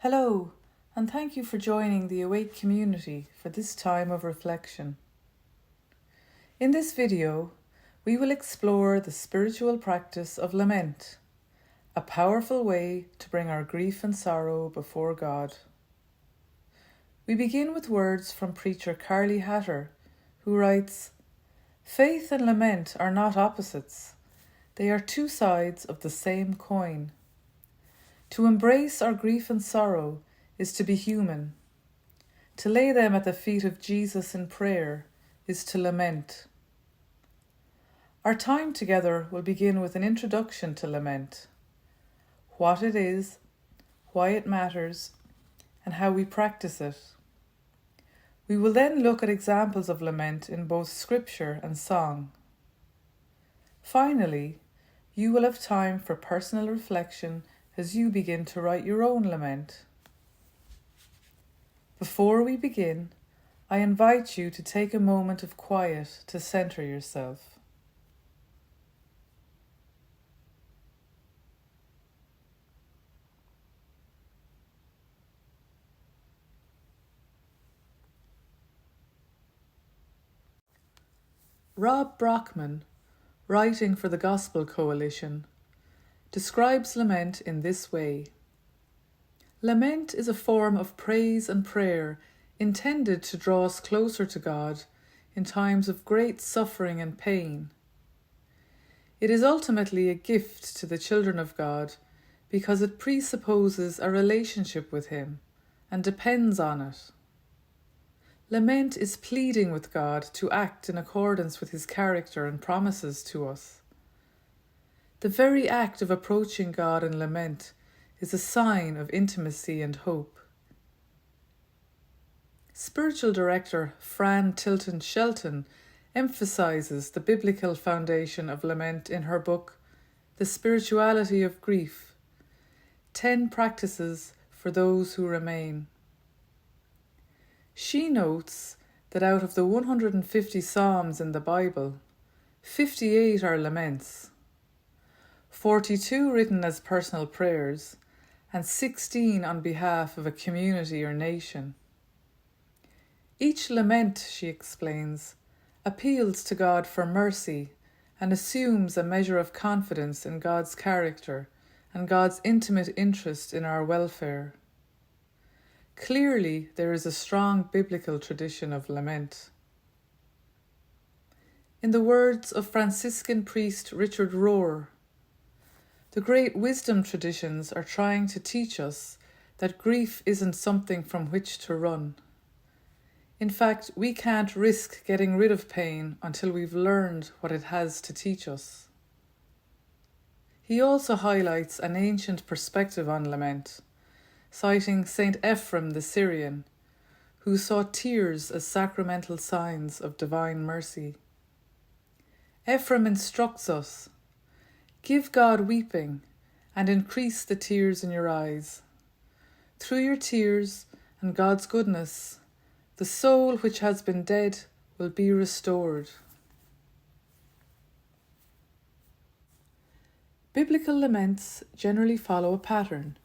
Hello, and thank you for joining the Awake community for this time of reflection. In this video, we will explore the spiritual practice of lament, a powerful way to bring our grief and sorrow before God. We begin with words from preacher Carly Hatter, who writes, "Faith and lament are not opposites. They are two sides of the same coin. To embrace our grief and sorrow is to be human. To lay them at the feet of Jesus in prayer is to lament." Our time together will begin with an introduction to lament, what it is, why it matters, and how we practice it. We will then look at examples of lament in both scripture and song. Finally, you will have time for personal reflection as you begin to write your own lament. Before we begin, I invite you to take a moment of quiet to center yourself. Rob Brockman, writing for the Gospel Coalition, describes lament in this way. Lament is a form of praise and prayer intended to draw us closer to God in times of great suffering and pain. It is ultimately a gift to the children of God because it presupposes a relationship with Him and depends on it. Lament is pleading with God to act in accordance with His character and promises to us. The very act of approaching God in lament is a sign of intimacy and hope. Spiritual director Fran Tilton Shelton emphasizes the biblical foundation of lament in her book, The Spirituality of Grief: 10 Practices for Those Who Remain. She notes that out of the 150 Psalms in the Bible, 58 are laments, 42 written as personal prayers, and 16 on behalf of a community or nation. Each lament, she explains, appeals to God for mercy and assumes a measure of confidence in God's character and God's intimate interest in our welfare. Clearly, there is a strong biblical tradition of lament. In the words of Franciscan priest Richard Rohr, the great wisdom traditions are trying to teach us that grief isn't something from which to run. In fact, we can't risk getting rid of pain until we've learned what it has to teach us. He also highlights an ancient perspective on lament, citing Saint Ephrem the Syrian, who saw tears as sacramental signs of divine mercy. Ephrem instructs us, "Give God weeping, and increase the tears in your eyes. Through your tears and God's goodness, the soul which has been dead will be restored." Biblical laments generally follow a pattern,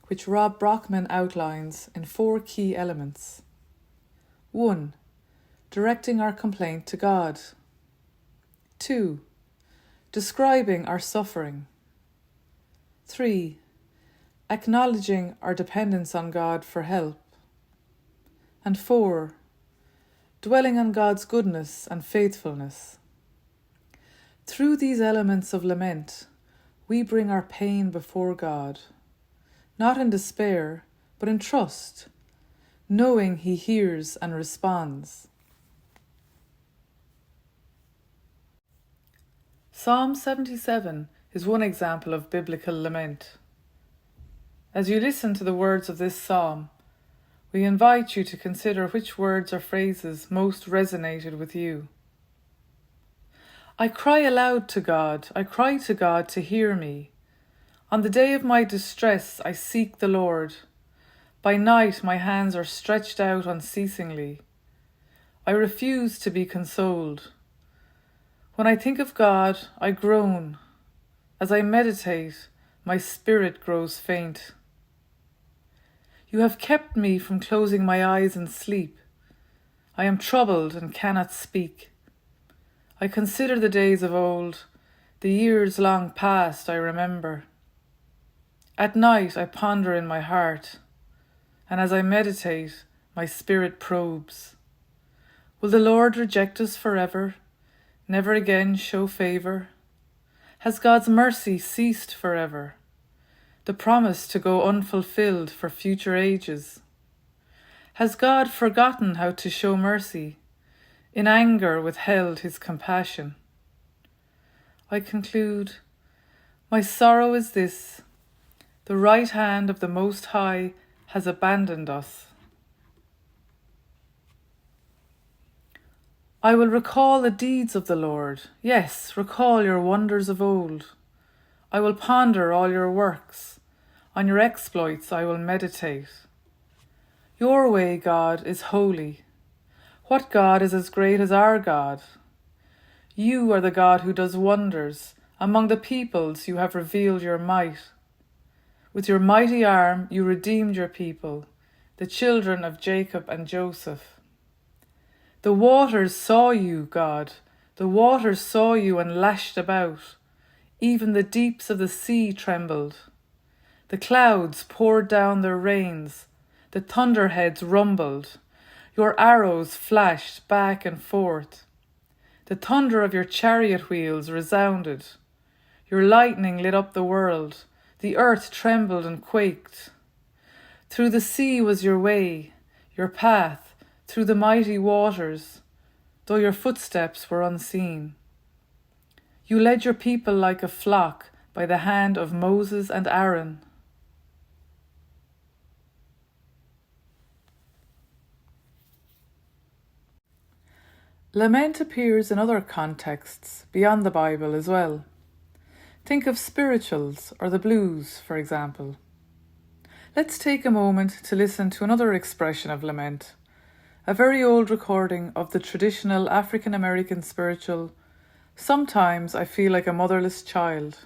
which Rob Brockman outlines in 4 key elements. 1. Directing our complaint to God. 2. Describing our suffering. 3. Acknowledging our dependence on God for help. And 4. Dwelling on God's goodness and faithfulness. Through these elements of lament, we bring our pain before God, not in despair, but in trust, knowing He hears and responds. Psalm 77 is one example of biblical lament. As you listen to the words of this psalm, we invite you to consider which words or phrases most resonated with you. I cry aloud to God, I cry to God to hear me. On the day of my distress I seek the Lord. By night my hands are stretched out unceasingly. I refuse to be consoled. When I think of God, I groan. As I meditate, my spirit grows faint. You have kept me from closing my eyes in sleep. I am troubled and cannot speak. I consider the days of old, the years long past I remember. At night I ponder in my heart, and as I meditate, my spirit probes. Will the Lord reject us forever, never again show favour? Has God's mercy ceased forever, the promise to go unfulfilled for future ages? Has God forgotten how to show mercy, in anger withheld his compassion? I conclude, my sorrow is this, the right hand of the Most High has abandoned us. I will recall the deeds of the Lord, yes, recall your wonders of old. I will ponder all your works, on your exploits I will meditate. Your way, God, is holy. What God is as great as our God? You are the God who does wonders. Among the peoples you have revealed your might. With your mighty arm you redeemed your people, the children of Jacob and Joseph. The waters saw you, God. The waters saw you and lashed about. Even the deeps of the sea trembled. The clouds poured down their rains. The thunderheads rumbled. Your arrows flashed back and forth. The thunder of your chariot wheels resounded. Your lightning lit up the world. The earth trembled and quaked. Through the sea was your way, your path, through the mighty waters, though your footsteps were unseen. You led your people like a flock by the hand of Moses and Aaron. Lament appears in other contexts beyond the Bible as well. Think of spirituals or the blues, for example. Let's take a moment to listen to another expression of lament, a very old recording of the traditional African American spiritual, "Sometimes I Feel Like a Motherless Child."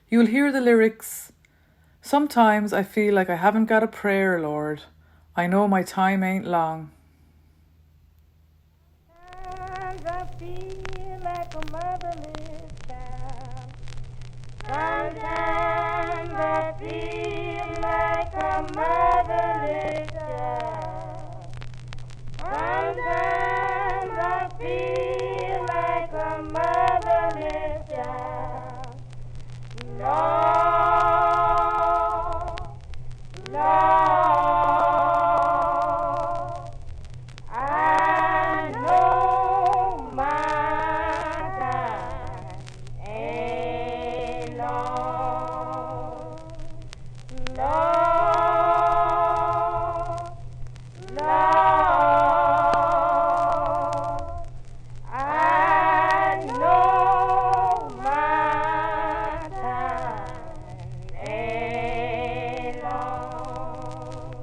You'll hear the lyrics, "Sometimes I feel like I haven't got a prayer, Lord. I know my time ain't long." Sometimes I feel like a motherless child. Sometimes I feel like a motherless child. Sometimes I feel like a motherless child. Lord, Lord, I know my time ain't long. Lord, Lord, I know my time ain't long.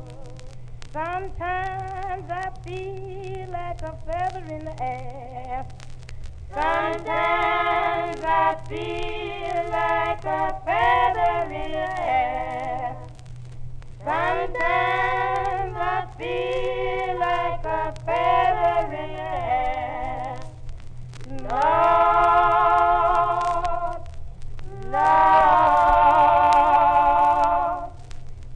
Sometimes I feel like a feather in the air. Sometimes I feel like a feather in the air. Sometimes I feel like a feather in the air. Lord, Lord,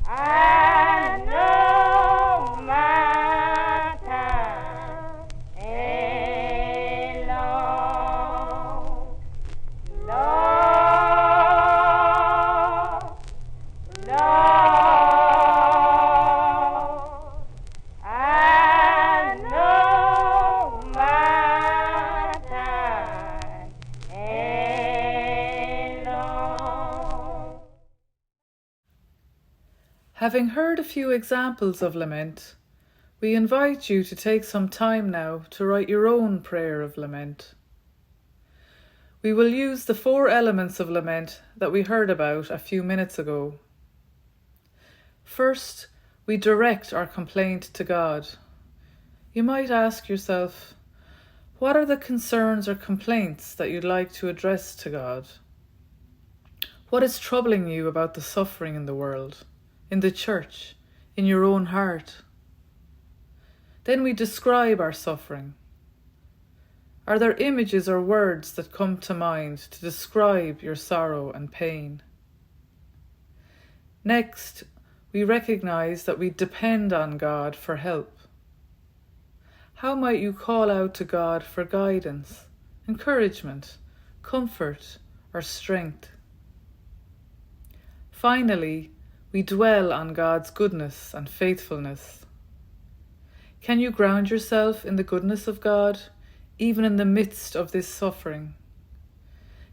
I know my time ain't long. Lord, Lord, I know my time ain't long. Having heard a few examples of lament, we invite you to take some time now to write your own prayer of lament. We will use the 4 elements of lament that we heard about a few minutes ago. First, we direct our complaint to God. You might ask yourself, what are the concerns or complaints that you'd like to address to God? What is troubling you about the suffering in the world? in the church, in your own heart. Then we describe our suffering. Are there images or words that come to mind to describe your sorrow and pain? Next, we recognize that we depend on God for help. How might you call out to God for guidance, encouragement, comfort, or strength? Finally, we dwell on God's goodness and faithfulness. Can you ground yourself in the goodness of God, even in the midst of this suffering?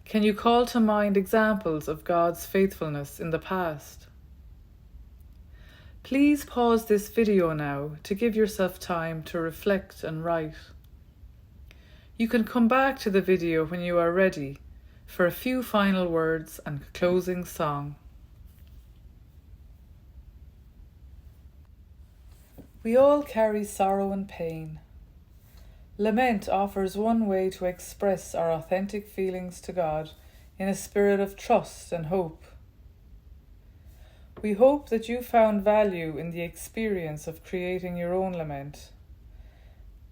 Can you call to mind examples of God's faithfulness in the past? Please pause this video now to give yourself time to reflect and write. You can come back to the video when you are ready for a few final words and closing song. We all carry sorrow and pain. Lament offers one way to express our authentic feelings to God in a spirit of trust and hope. We hope that you found value in the experience of creating your own lament,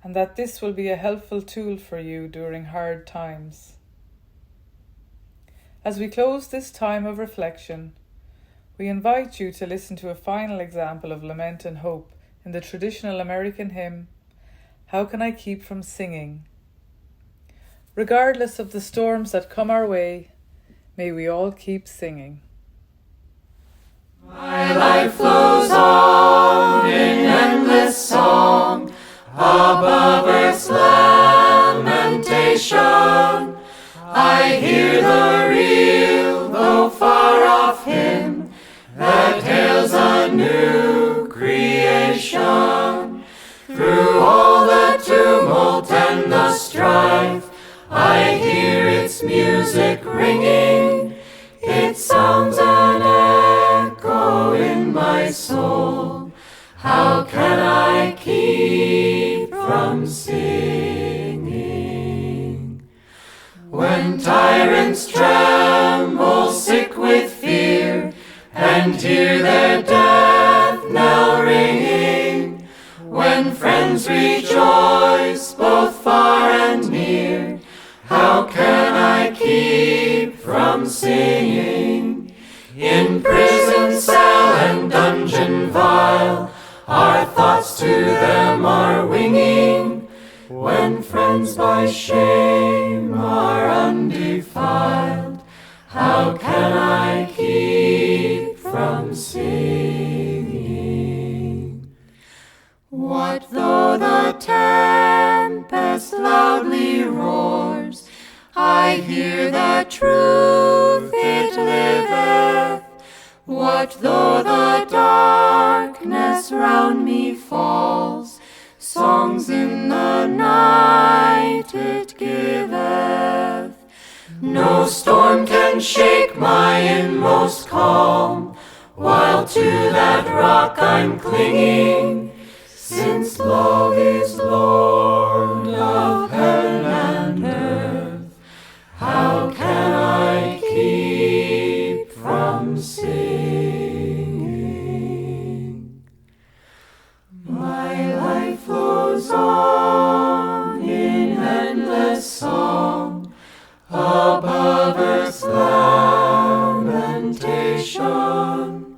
and that this will be a helpful tool for you during hard times. As we close this time of reflection, we invite you to listen to a final example of lament and hope in the traditional American hymn, "How Can I Keep From Singing?" Regardless of the storms that come our way, may we all keep singing. My life flows on in endless song, above earth's lamentation. I hear the real, though far off hymn, that hails a new creation. Through all the tumult and the strife, I hear its music ringing. It sounds an echo in my soul. How can I keep from singing? When tyrants tremble, sick with fear, and hear their death knell ringing, when friends rejoice both far and near, how can I keep from singing? In prison cell and dungeon vile, our thoughts to them are winging. When friends by shame are undefiled, how can I keep from singing? What though the tempest loudly roars, I hear the truth it liveth. What though the darkness round me falls, songs in the night it giveth. No storm can shake my inmost calm, while to that rock I'm clinging, since love is Lord of heaven and earth. How can I keep from singing? My life flows on in endless song, above earth's lamentation.